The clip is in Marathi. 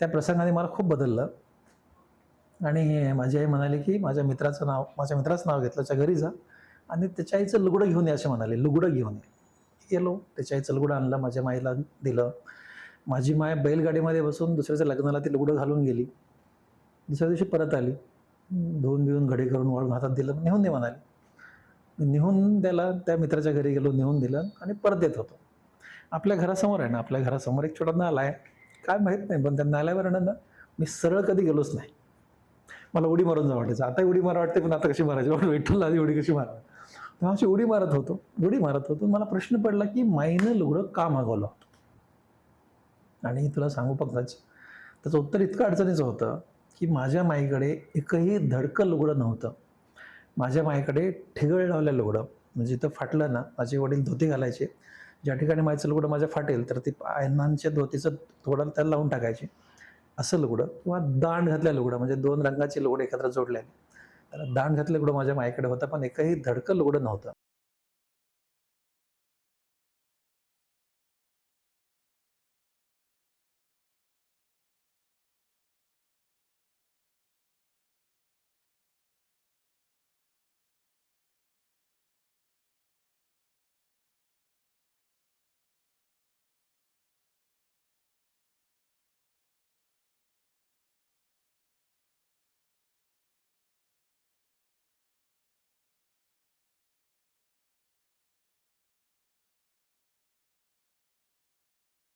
त्या प्रसंगाने मला खूप बदललं. आणि माझी आई म्हणाली, की माझ्या मित्राचं नाव घेतलं, त्याच्या घरी जा आणि त्याच्या आईचं लुगडं घेऊन ये असे म्हणाले. लुगडं घेऊन ये. गेलो, त्याच्या आईचं लुगडं आणलं, माझ्या माईला दिलं. माझी माय बैलगाडीमध्ये बसून दुसऱ्याच्या लग्नाला ती लुगडं घालून गेली. दुसऱ्या दिवशी परत आली. धुवून बिवून घडी करून वाळून हातात दिलं, नेऊन दे म्हणाली. नेऊन द्यायला त्या मित्राच्या घरी गेलो, नेऊन दिलं आणि परत येत होतो. आपल्या घरासमोर आहे ना, आपल्या घरासमोर एक छोटा नाला आहे. काय माहीत नाही, पण त्या नाल्यावरनं ना मी सरळ कधी गेलोच नाही. मला उडी मारून जावं वाटायचं. आता उडी मारा वाटते, पण आता कशी मारायची, विठ्ठलला आधी उडी कशी मारा. तेव्हा अशी उडी मारत होतो. मला प्रश्न पडला, की माईनं लुगडं का मागवलं. आणि तुला सांगू पंकज, त्याचं उत्तर इतकं अडचणीचं होतं, की माझ्या माईकडे एकही धडकं लुगडं नव्हतं. माझ्या माईकडे ठिगळ लावलेलं लुगडं, म्हणजे इथं फाटलं ना, माझे वडील धोती घालायचे. ज्या ठिकाणी माईचं लुगडं माझ्या फाटेल, तर ते अण्णांच्या धोतीचं थोडं त्याला लावून टाकायचे, असं लुगडं. किंवा दांड घातलेलं लुगडं, म्हणजे 2 रंगाचे लुगडं एकत्र जोडलेले. त्याला दांड घातलेलं लुगडं माझ्या माईकडे होतं, पण एकही धडकं लुगडं नव्हतं.